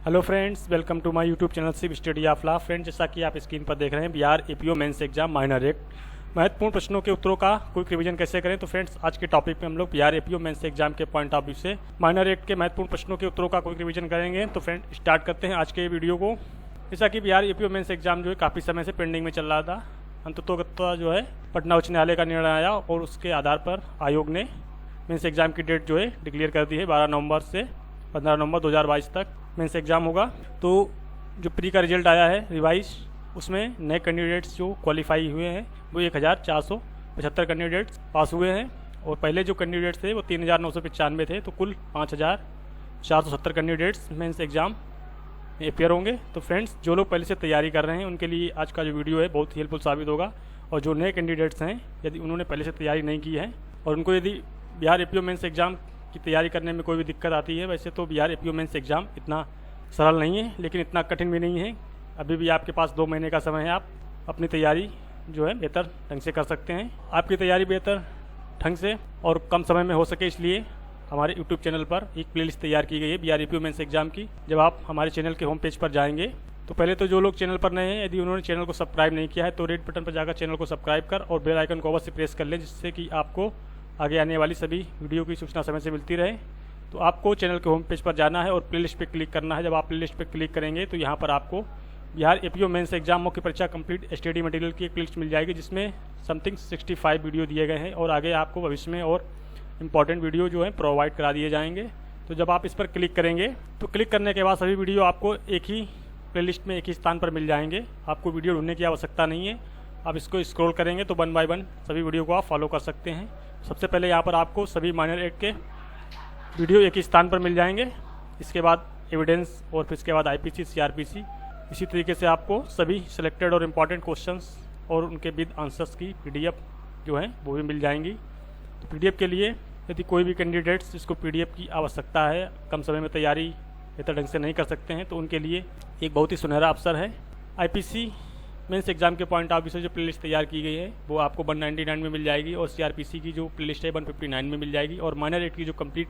Hello friends, welcome to my YouTube channel civil study of law. Friends, जैसा कि आप screen पर देख रहे हैं, Bihar APO mains exam minor act महत्वपूर्ण प्रश्नों के उत्तरों का क्विक रिवीजन कैसे करें। तो फ्रेंड्स, आज के टॉपिक में हम लोग बिहार एपीओ मेंस एग्जाम के पॉइंट ऑफ व्यू से माइनर एक्ट के महत्वपूर्ण प्रश्नों के उत्तरों का क्विक रिवीजन करेंगे। तो फ्रेंड, स्टार्ट करते हैं आज के वीडियो को। जैसा कि बिहार एपीओ मेंस एग्जाम जो है काफ़ी समय से पेंडिंग में चल रहा था, अंततोगत्वा जो है पटना उच्च न्यायालय का निर्णय आया और उसके आधार पर आयोग ने मेंस एग्जाम की डेट जो है डिक्लेयर कर दी है। 12 नवंबर से 15 नवंबर 2022 तक मेंस एग्जाम होगा। तो जो प्री का रिजल्ट आया है रिवाइज, उसमें नए कैंडिडेट्स जो क्वालिफाई हुए हैं वो 1475 कैंडिडेट्स पास हुए हैं और पहले जो कैंडिडेट्स थे वो 3995 थे। तो कुल 5470 कैंडिडेट्स मेंस एग्जाम में अपेयर होंगे। तो फ्रेंड्स, जो लोग पहले से तैयारी कर रहे हैं उनके लिए आज का जो वीडियो है बहुत ही हेल्पफुल साबित होगा। और जो नए कैंडिडेट्स हैं, यदि उन्होंने पहले से तैयारी नहीं की है और उनको यदि बिहार एपीओ मेंस एग्जाम की तैयारी करने में कोई भी दिक्कत आती है, वैसे तो बिहार एपीओ मेंस एग्जाम इतना सरल नहीं है, लेकिन इतना कठिन भी नहीं है। अभी भी आपके पास 2 महीने का समय है, आप अपनी तैयारी जो है बेहतर ढंग से कर सकते हैं। आपकी तैयारी बेहतर ढंग से और कम समय में हो सके, इसलिए हमारे यूट्यूब चैनल पर एक प्लेलिस्ट तैयार की गई है बिहार एपीओ मेंस एग्जाम की। जब आप हमारे चैनल के होम पेज पर जाएंगे तो पहले तो जो लोग चैनल पर नए हैं, यदि उन्होंने चैनल को सब्सक्राइब नहीं किया है तो रेड बटन पर जाकर चैनल को सब्सक्राइब कर और बेल आइकन को अवश्य प्रेस कर लें, जिससे कि आपको आगे आने वाली सभी वीडियो की सूचना समय से मिलती रहे। तो आपको चैनल के होम पेज पर जाना है और प्लेलिस्ट पे क्लिक करना है। जब आप प्लेलिस्ट पे क्लिक करेंगे तो यहाँ पर आपको बिहार एपीओ मेंस एग्जाम मुख्य परीक्षा कंप्लीट स्टडी मटेरियल की एक लिस्ट मिल जाएगी, जिसमें समथिंग 65 वीडियो दिए गए हैं और आगे आपको भविष्य में और इम्पॉर्टेंट वीडियो जो है प्रोवाइड करा दिए जाएंगे। तो जब आप इस पर क्लिक करेंगे तो क्लिक करने के बाद सभी वीडियो आपको एक ही प्लेलिस्ट में एक ही स्थान पर मिल जाएंगे। आपको वीडियो ढूंढने की आवश्यकता नहीं है। आप इसको स्क्रॉल करेंगे तो 1 बाय 1 सभी वीडियो को आप फॉलो कर सकते हैं। सबसे पहले यहाँ पर आपको सभी माइनर एक्ट के वीडियो एक ही स्थान पर मिल जाएंगे। इसके बाद एविडेंस और फिर इसके बाद आईपीसी, सीआरपीसी। इसी तरीके से आपको सभी सिलेक्टेड और इम्पॉर्टेंट क्वेश्चंस और उनके विद आंसर्स की पीडीएफ जो है वो भी मिल जाएंगी। तो पीडीएफ के लिए यदि कोई भी कैंडिडेट्स जिसको पीडीएफ की आवश्यकता है, कम समय में तैयारी बेहतर ढंग से नहीं कर सकते हैं, तो उनके लिए एक बहुत ही सुनहरा अवसर है। आईपीसी मेंस एग्जाम के पॉइंट ऑफ व्यू से जो प्लेलिस्ट तैयार की गई है वो आपको 199 में मिल जाएगी और सीआरपीसी की जो प्लेलिस्ट है 159 में मिल जाएगी। और माइनर एक्ट की जो कंप्लीट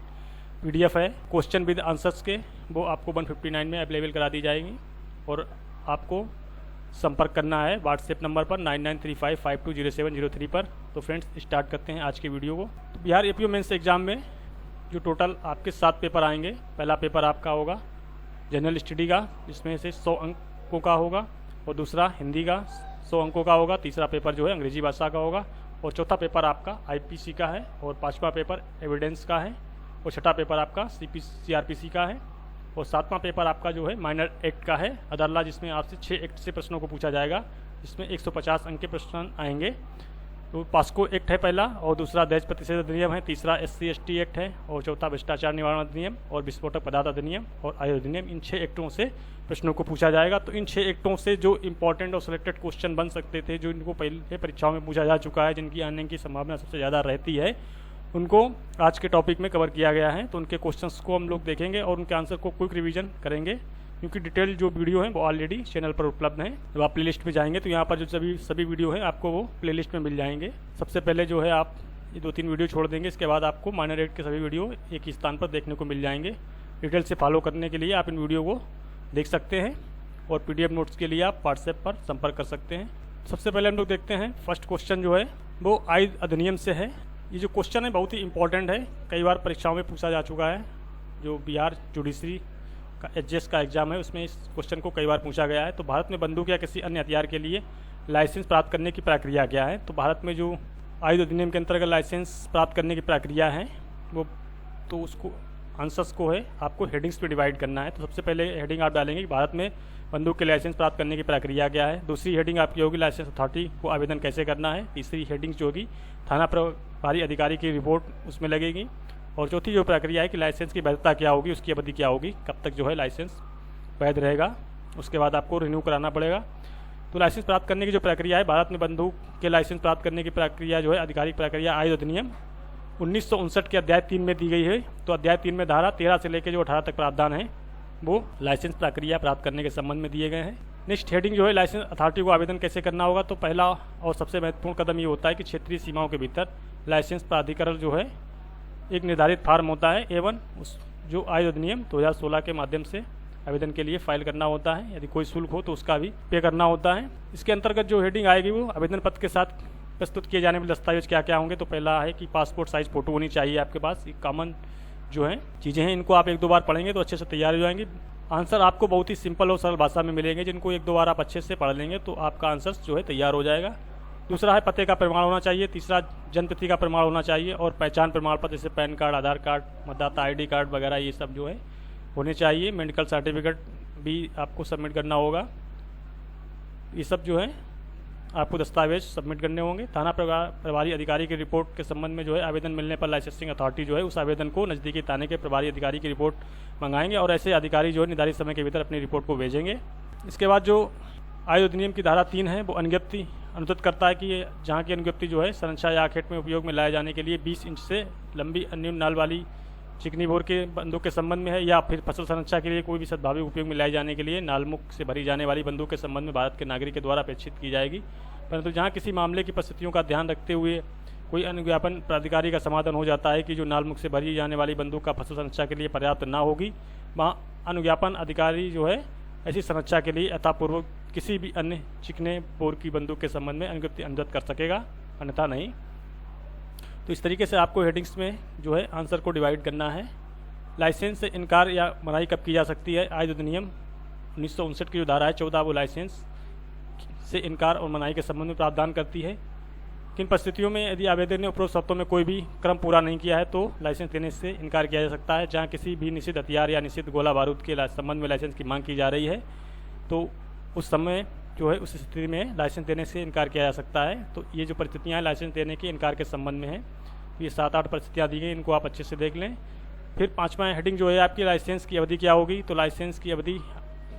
पीडीएफ है क्वेश्चन विद आंसर्स के, वो आपको 159 में अवेलेबल करा दी जाएगी। और आपको संपर्क करना है व्हाट्सएप नंबर पर 9935520703 पर। तो फ्रेंड्स, स्टार्ट करते हैं आज के वीडियो को। तो बिहार एपीओ मेंस एग्जाम में जो टोटल आपके 7 पेपर आएंगे। पहला पेपर आपका होगा जनरल स्टडी का, जिसमें से 100 अंकों का होगा, और दूसरा हिंदी का 100 अंकों का होगा। तीसरा पेपर जो है अंग्रेजी भाषा का होगा, और चौथा पेपर आपका आईपीसी का है, और पाँचवा पेपर एविडेंस का है, और छठा पेपर आपका सीआरपीसी का है, और सातवां पेपर आपका जो है माइनर एक्ट का है अदरला, जिसमें आपसे 6 एक्ट से प्रश्नों को पूछा जाएगा, जिसमें 150 अंक के प्रश्न आएंगे। तो पास्को एक्ट है पहला, और दूसरा दहेज प्रतिषेध अधिनियम है, तीसरा SC/ST एक्ट है, और चौथा भ्रष्टाचार निवारण अधिनियम और विस्फोटक पदार्थ अधिनियम और आयु अधिनियम। इन 6 एक्टों से प्रश्नों को पूछा जाएगा। तो इन 6 एक्टों से जो इंपॉर्टेंट और सिलेक्टेड क्वेश्चन बन सकते थे, जो इनको पहले परीक्षाओं में पूछा जा चुका है, जिनकी आने की संभावना सबसे ज़्यादा रहती है, उनको आज के टॉपिक में कवर किया गया है। तो उनके क्वेश्चंस को हम लोग देखेंगे और उनके आंसर को क्विक रिवीजन करेंगे, क्योंकि डिटेल जो वीडियो है वो ऑलरेडी चैनल पर उपलब्ध है। जब आप प्लेलिस्ट में जाएंगे तो यहाँ पर जो सभी वीडियो हैं आपको वो प्लेलिस्ट में मिल जाएंगे। सबसे पहले जो है आप ये 2-3 वीडियो छोड़ देंगे, इसके बाद आपको माइनर एक्ट के सभी वीडियो एक ही स्थान पर देखने को मिल जाएंगे। डिटेल से फॉलो करने के लिए आप इन वीडियो को देख सकते हैं और पीडीएफ नोट्स के लिए आप व्हाट्सएप पर संपर्क कर सकते हैं। सबसे पहले हम लोग देखते हैं फर्स्ट क्वेश्चन जो है वो आयु अधिनियम से है। ये जो क्वेश्चन है बहुत ही इंपॉर्टेंट है, कई बार परीक्षाओं में पूछा जा चुका है। जो बिहार जुडिशरी का एचएस का एग्जाम है उसमें इस क्वेश्चन को कई बार पूछा गया है। तो भारत में बंदूक या किसी अन्य हथियार के लिए लाइसेंस प्राप्त करने की प्रक्रिया क्या है। तो भारत में जो आयु अधिनियम के अंतर्गत लाइसेंस प्राप्त करने की प्रक्रिया है वो, तो उसको आंसर्स को है आपको हेडिंग्स पे डिवाइड करना है। तो सबसे पहले हेडिंग आप डालेंगे कि भारत में बंदूक के लाइसेंस प्राप्त करने की प्रक्रिया क्या है। दूसरी हेडिंग आपकी होगी लाइसेंस अथॉरिटी को आवेदन कैसे करना है। तीसरी हेडिंग जो होगी थाना प्रभारी अधिकारी की रिपोर्ट उसमें लगेगी। और चौथी जो प्रक्रिया है कि लाइसेंस की वैधता क्या होगी, उसकी अवधि क्या होगी, कब तक जो है लाइसेंस वैध रहेगा, उसके बाद आपको रिन्यू कराना पड़ेगा। तो लाइसेंस प्राप्त करने की जो प्रक्रिया है, भारत में बंदूक के लाइसेंस प्राप्त करने की प्रक्रिया जो है आधिकारिक प्रक्रिया आयु अधिनियम 1959 के अध्याय 3 में दी गई है। तो अध्याय 3 में धारा 13 से लेकर जो 18 तक प्रावधान है वो लाइसेंस प्रक्रिया प्राप्त करने के संबंध में दिए गए हैं। नेक्स्ट हेडिंग जो है लाइसेंस अथॉरिटी को आवेदन कैसे करना होगा। तो पहला और सबसे महत्वपूर्ण कदम ये होता है कि क्षेत्रीय सीमाओं के भीतर लाइसेंस प्राधिकरण जो है एक निर्धारित फार्म होता है एवं उस जो आयु अधिनियम 2016 के माध्यम से आवेदन के लिए फाइल करना होता है। यदि कोई शुल्क हो तो उसका भी पे करना होता है। इसके अंतर्गत जो हेडिंग आएगी वो आवेदन पत्र के साथ प्रस्तुत किए जाने वाले दस्तावेज क्या क्या होंगे। तो पहला है कि पासपोर्ट साइज़ फ़ोटो होनी चाहिए आपके पास। ये कॉमन जो है चीज़ें हैं, इनको आप 1-2 बार पढ़ेंगे तो अच्छे से तैयार हो जाएंगे। आंसर आपको बहुत ही सिंपल और सरल भाषा में मिलेंगे, जिनको 1-2 बार आप अच्छे से पढ़ लेंगे तो आपका आंसर जो है तैयार हो जाएगा। दूसरा है पते का प्रमाण होना चाहिए। तीसरा जन्मतिथि का प्रमाण होना चाहिए और पहचान प्रमाण पत्र जैसे पैन कार्ड, आधार कार्ड, मतदाता ID कार्ड वगैरह ये सब जो है होने चाहिए। मेडिकल सर्टिफिकेट भी आपको सबमिट करना होगा। ये सब जो है आपको दस्तावेज सबमिट करने होंगे। थाना प्रभारी अधिकारी की रिपोर्ट के संबंध में जो है आवेदन मिलने पर लाइसेंसिंग अथॉरिटी जो है उस आवेदन को नज़दीकी थाने के प्रभारी अधिकारी की रिपोर्ट मंगाएंगे और ऐसे अधिकारी जो है निर्धारित समय के भीतर अपनी रिपोर्ट को भेजेंगे। इसके बाद जो आयु अधिनियम की धारा 3 है वो अनुज्ञप्ति अनुचित करता है कि जहाँ की अनुज्ञप्ति जो है संरक्षा या खेत में उपयोग में लाए जाने के लिए 20 इंच से लंबी अन्यून नाल वाली चिकनी बोर के बंदूक के संबंध में है, या फिर फसल संरक्षा के लिए कोई भी सद्भावी उपयोग में लाए जाने के लिए नालमुख से भरी जाने वाली बंदूक के संबंध में भारत के नागरिक के द्वारा अपेक्षित की जाएगी। परंतु जहाँ किसी मामले की परिस्थितियों का ध्यान रखते हुए कोई अनुज्ञापन प्राधिकारी का समाधान हो जाता है कि जो नालमुख से भरी जाने वाली बंदूक का फसल संरक्षा के लिए पर्याप्त ना होगी, वहाँ अनुज्ञापन अधिकारी जो है ऐसी संरक्षा के लिए यथापूर्वक किसी भी अन्य चिकने बोर की बंदूक के संबंध में अनुज्ञप्ति अनुमत कर सकेगा, अन्यथा नहीं। तो इस तरीके से आपको हेडिंग्स में जो है आंसर को डिवाइड करना है। लाइसेंस से इनकार या मनाही कब की जा सकती है। आयु अधिनियम 1959 की जो धारा है 14 वो लाइसेंस से इनकार और मनाही के संबंध में प्रावधान करती है। किन परिस्थितियों में यदि आवेदन ने उपरोक्त शर्तों में कोई भी क्रम पूरा नहीं किया है तो लाइसेंस देने से इनकार किया जा सकता है। जहाँ किसी भी निषिद्ध हथियार या निषिद्ध गोला बारूद के संबंध में लाइसेंस की मांग की जा रही है तो उस समय जो है उस स्थिति में लाइसेंस देने से इनकार किया जा सकता है। तो ये जो परिस्थितियाँ हैं लाइसेंस देने के इनकार के संबंध में है, ये 7-8 परिस्थितियाँ दी गई, इनको आप अच्छे से देख लें। फिर 5वां हेडिंग जो है आपकी लाइसेंस की अवधि क्या होगी। तो लाइसेंस की अवधि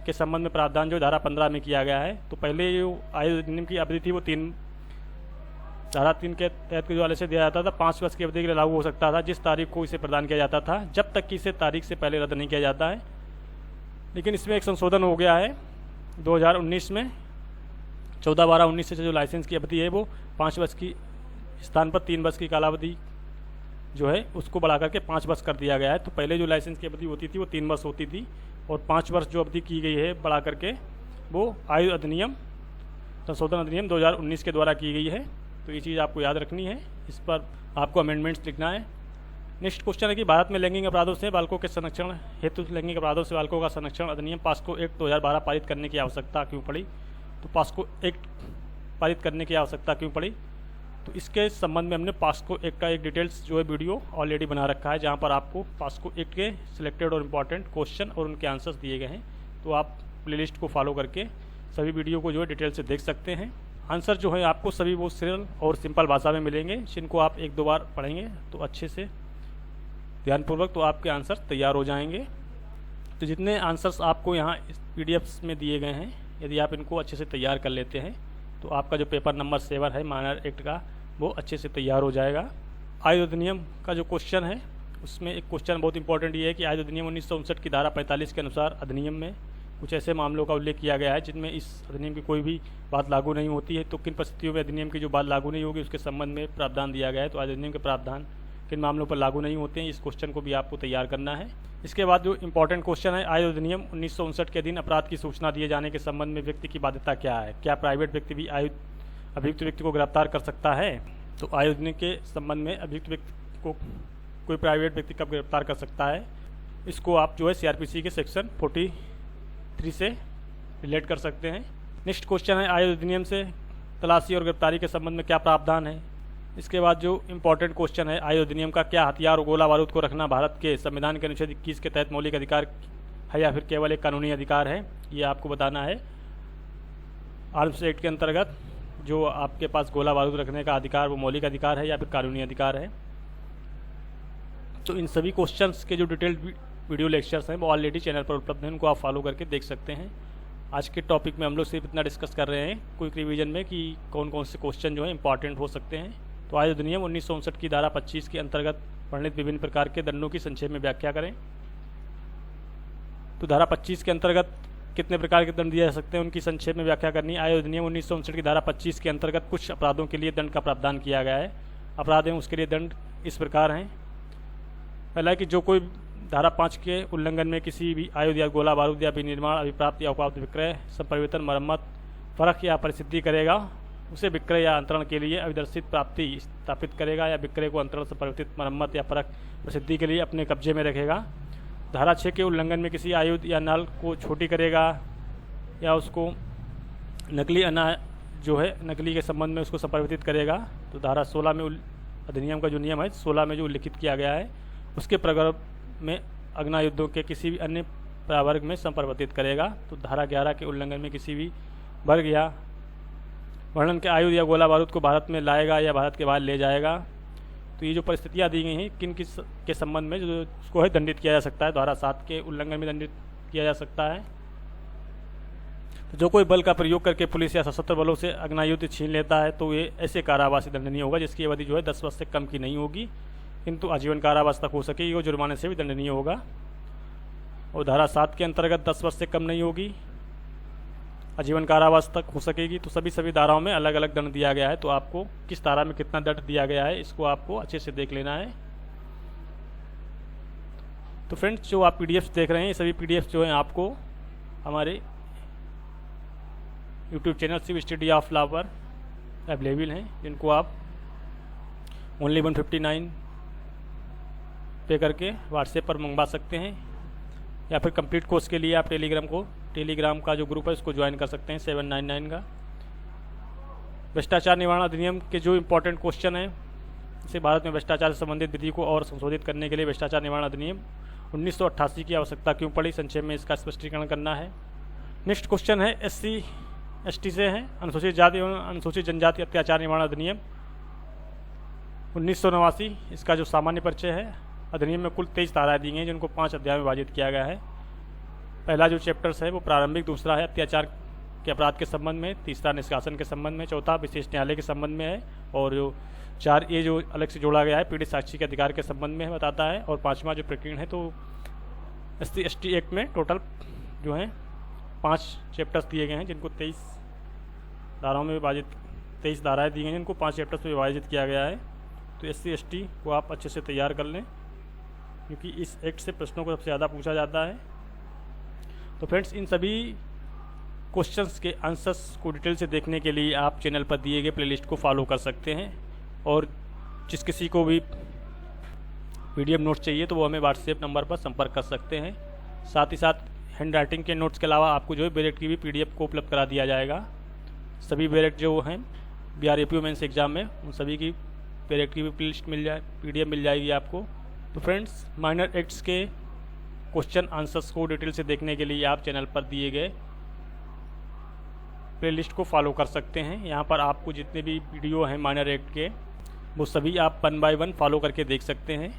के संबंध में प्रावधान जो धारा 15 में किया गया है। तो पहले जो आयु अधिनियम की अवधि थी वो धारा 3 के तहत जो लाइसेंस दिया जाता था 5 वर्ष की अवधि के लिए लागू हो सकता था, जिस तारीख को इसे प्रदान किया जाता था, जब तक कि इसे तारीख से पहले रद्द नहीं किया जाता है। लेकिन इसमें एक संशोधन हो गया है 2019 में। 14/12/19 से जो लाइसेंस की अवधि है वो 5 वर्ष की स्थान पर 3 वर्ष की कालावधि जो है उसको बढ़ा करके 5 वर्ष कर दिया गया है। तो पहले जो लाइसेंस की अवधि होती थी वो 3 वर्ष होती थी और 5 वर्ष जो अवधि की गई है बढ़ा करके वो आयु अधिनियम संशोधन अधिनियम 2019 के द्वारा की गई है। तो ये चीज़ आपको याद रखनी है, इस पर आपको अमेंडमेंट्स लिखना है। नेक्स्ट क्वेश्चन है कि भारत में लैंगिक अपराधों से बालकों के संरक्षण हेतु लैंगिक अपराधों से बालकों का संरक्षण अधिनियम पास्को एक्ट 2012 पारित करने की आवश्यकता क्यों पड़ी। तो पास्को एक्ट पारित करने की आवश्यकता क्यों पड़ी, तो इसके संबंध में हमने पास्को एक्ट का एक डिटेल्स जो है वीडियो ऑलरेडी बना रखा है, जहाँ पर आपको पास्को एक्ट के सिलेक्टेड और इम्पॉर्टेंट क्वेश्चन और उनके आंसर्स दिए गए हैं। तो आप प्लेलिस्ट को फॉलो करके सभी वीडियो को जो है डिटेल से देख सकते हैं। आंसर जो है आपको सभी वो सरल और सिंपल भाषा में मिलेंगे, जिनको आप 1-2 बार पढ़ेंगे तो अच्छे से ध्यानपूर्वक तो आपके आंसर तैयार हो जाएंगे। तो जितने आंसर्स आपको यहाँ इस PDFs में दिए गए हैं, यदि आप इनको अच्छे से तैयार कर लेते हैं तो आपका जो पेपर नंबर 7 है माइनर एक्ट का वो अच्छे से तैयार हो जाएगा। आयु अधिनियम का जो क्वेश्चन है उसमें एक क्वेश्चन बहुत इंपॉर्टेंट ये है कि आयु अधिनियम 1959 की धारा 45 के अनुसार अधिनियम में कुछ ऐसे मामलों का उल्लेख किया गया है जिनमें इस अधिनियम की कोई भी बात लागू नहीं होती है। तो किन परिस्थितियों में अधिनियम की जो बात लागू नहीं होगी उसके संबंध में प्रावधान दिया गया है। तो अधिनियम के प्रावधान किन मामलों पर लागू नहीं होते हैं, इस क्वेश्चन को भी आपको तैयार करना है। इसके बाद जो इंपॉर्टेंट क्वेश्चन है, आयु अधिनियम 1959 के अधीन अपराध की सूचना दिए जाने के संबंध में व्यक्ति की बाध्यता क्या है। क्या प्राइवेट व्यक्ति भी अभियुक्त व्यक्ति को गिरफ्तार कर सकता है। तो आयु अधिनियम के संबंध में अभियुक्त व्यक्ति को कोई प्राइवेट व्यक्ति कब गिरफ्तार कर सकता है, इसको आप जो है CRPC के सेक्शन 43 से रिलेट कर सकते हैं। नेक्स्ट क्वेश्चन है, आयु अधिनियम से तलाशी और गिरफ्तारी के संबंध में क्या प्रावधान है। इसके बाद जो इम्पोर्टेंट क्वेश्चन है, आयु अधिनियम का क्या हथियार और गोला बारूद को रखना भारत के संविधान के अनुच्छेद 21 के तहत मौलिक अधिकार है या फिर केवल एक कानूनी अधिकार है, ये आपको बताना है। आर्म्स एक्ट के अंतर्गत जो आपके पास गोला बारूद रखने का अधिकार वो मौलिक अधिकार है या फिर कानूनी अधिकार है। तो इन सभी क्वेश्चंस के जो डिटेल्ड वीडियो लेक्चर्स हैं वो ऑलरेडी चैनल पर उपलब्ध हैं, उनको आप फॉलो करके देख सकते हैं। आज के टॉपिक में हम लोग सिर्फ इतना डिस्कस कर रहे हैं क्विक रिवीजन में कि कौन कौन से क्वेश्चन जो है इंपॉर्टेंट हो सकते हैं। तो आयु अधिनियम 1959 की धारा 25 के अंतर्गत वर्णित विभिन्न प्रकार के दंडों की संक्षेप में व्याख्या करें। तो धारा 25 के अंतर्गत कितने प्रकार के दंड दिए जा सकते हैं, उनकी संक्षेप में व्याख्या करनी। आयु अधिनियम 1959 की धारा 25 के अंतर्गत कुछ अपराधों के लिए दंड का प्रावधान किया गया है। अपराध हैं उसके लिए दंड इस प्रकार हैं। पहला है कि जो कोई धारा 5 के उल्लंघन में किसी भी आयुध या गोला बारूद या विनिर्माण अभिप्राप्त या उपाप्त विक्रय संपरिवर्तन मरम्मत फर्क या परिसिद्धि करेगा, उसे विक्रय या अंतरण के लिए अविदर्शित प्राप्ति स्थापित करेगा या विक्रय को अंतरण संपरिवर्तित मरम्मत या फर्क प्रसिद्धि के लिए अपने कब्जे में रखेगा। धारा 6 के उल्लंघन में किसी आयुध या नल को छोटी करेगा या उसको नकली जो है नकली के संबंध में उसको संपरिवर्तित करेगा। तो धारा 16 में अधिनियम का जो नियम है 16 में जो उल्लिखित किया गया है उसके प्रगर्भ में अग्ना युद्धों के किसी भी अन्य प्रवर्ग में संपरिवर्तित करेगा। तो धारा 11 के उल्लंघन में किसी भी वर्ग या वर्णन के आयुध या गोला बारूद को भारत में लाएगा या भारत के बाहर ले जाएगा। तो ये जो परिस्थितियाँ दी गई हैं किन किस के संबंध में जो उसको है दंडित किया जा सकता है। धारा 7 के उल्लंघन में दंडित किया जा सकता है। तो जो कोई बल का प्रयोग करके पुलिस या सशस्त्र बलों से अग्नायुध छीन लेता है तो ये ऐसे कारावास दंडनीय होगा जिसकी अवधि जो है 10 वर्ष से कम की नहीं होगी, किंतु आजीवन कारावास तक हो सकेगी और जुर्माने से भी दंडनीय होगा। और धारा 7 के अंतर्गत 10 वर्ष से कम नहीं होगी, आजीवन कारावास तक हो सकेगी। तो सभी धाराओं में अलग अलग दंड दिया गया है। तो आपको किस धारा में कितना दंड दिया गया है इसको आपको अच्छे से देख लेना है। तो फ्रेंड्स जो आप पीडीएफ्स देख रहे हैं ये सभी पीडीएफ्स जो हैं आपको हमारे YouTube channel civil study of law पर अवेलेबल हैं, जिनको आप ओनली 159 पे करके व्हाट्सएप पर मंगवा सकते हैं या फिर कंप्लीट कोर्स के लिए आप टेलीग्राम का जो ग्रुप है उसको ज्वाइन कर सकते हैं 799 का। भ्रष्टाचार निवारण अधिनियम के जो इम्पोर्टेंट क्वेश्चन हैं इसे भारत में भ्रष्टाचार से संबंधित विधि को और संशोधित करने के लिए भ्रष्टाचार निवारण अधिनियम 1988 की आवश्यकता क्यों पड़ी, संक्षेप में इसका स्पष्टीकरण करना है। नेक्स्ट क्वेश्चन है SC ST से है अनुसूचित जाति एवं अनुसूचित जनजाति अत्याचार निवारण अधिनियम 1989। इसका जो सामान्य परिचय है, अधिनियम में कुल 23 धाराएं दी गई हैं जिनको 5 अध्याय में विभाजित किया गया है। पहला जो चैप्टर्स है वो प्रारंभिक, दूसरा है अत्याचार के अपराध के संबंध में, तीसरा निष्कासन के संबंध में, चौथा विशेष न्यायालय के संबंध में है और जो 4A जो अलग से जोड़ा गया है पीड़ित साक्षी के अधिकार के संबंध में बताता है। और 5वां जो प्रकरण है तो SC ST एक्ट में टोटल जो है 5 चैप्टर्स दिए गए हैं जिनको 23 धाराओं में विभाजित 23 धाराएँ दी गई हैं जिनको 5 चैप्टर्स में विभाजित किया गया है। तो SC ST को आप अच्छे से तैयार कर लें क्योंकि इस एक्ट से प्रश्नों को सबसे ज़्यादा पूछा जाता है। तो फ्रेंड्स इन सभी क्वेश्चंस के आंसर्स को डिटेल से देखने के लिए आप चैनल पर दिए गए प्लेलिस्ट को फॉलो कर सकते हैं और जिस किसी को भी PDF नोट्स चाहिए तो वो हमें व्हाट्सएप नंबर पर संपर्क कर सकते हैं। साथ ही साथ हैंड राइटिंग के नोट्स के अलावा आपको जो है बैरेक्ट की भी PDF को उपलब्ध करा दिया जाएगा। सभी बैरेक्ट जो हैं बिहार APO मेंस एग्जाम में उन सभी की बैरेक्ट की भी प्लेलिस्ट PDF मिल जाएगी आपको। तो फ्रेंड्स माइनर एक्ट्स के क्वेश्चन आंसर्स को डिटेल से देखने के लिए आप चैनल पर दिए गए प्लेलिस्ट को फॉलो कर सकते हैं। यहाँ पर आपको जितने भी वीडियो हैं माइनर एक्ट के वो सभी आप 1 बाय 1 फॉलो करके देख सकते हैं।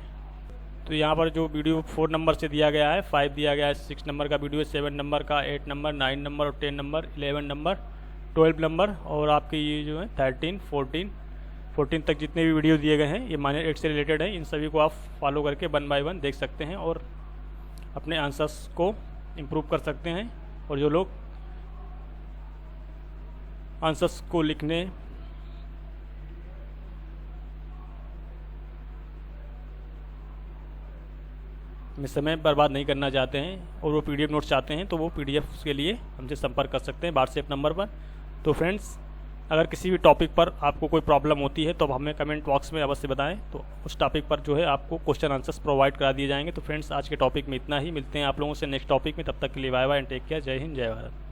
तो यहाँ पर जो वीडियो 4 नंबर से दिया गया है, 5 दिया गया है, 6 नंबर का वीडियो, 7 नंबर का, 8 नंबर, 9 नंबर और 10 नंबर, 11 नंबर, 12 नंबर और आपके ये जो है 13, 14 तक जितने भी वीडियो दिए गए हैं ये माइनर एक्ट से रिलेटेड है। इन सभी को आप फॉलो करके 1 बाय 1 देख सकते हैं और अपने आंसर्स को इम्प्रूव कर सकते हैं। और जो लोग आंसर्स को लिखने में समय बर्बाद नहीं करना चाहते हैं और वो PDF नोट्स चाहते हैं तो वो PDF के लिए हमसे संपर्क कर सकते हैं व्हाट्सएप नंबर पर। तो फ्रेंड्स अगर किसी भी टॉपिक पर आपको कोई प्रॉब्लम होती है तो हमें कमेंट बॉक्स में अवश्य बताएं, तो उस टॉपिक पर जो है आपको क्वेश्चन आंसर्स प्रोवाइड करा दिए जाएंगे। तो फ्रेंड्स आज के टॉपिक में इतना ही, मिलते हैं आप लोगों से नेक्स्ट टॉपिक में, तब तक के लिए bye bye and take care. जय हिंद, जय भारत।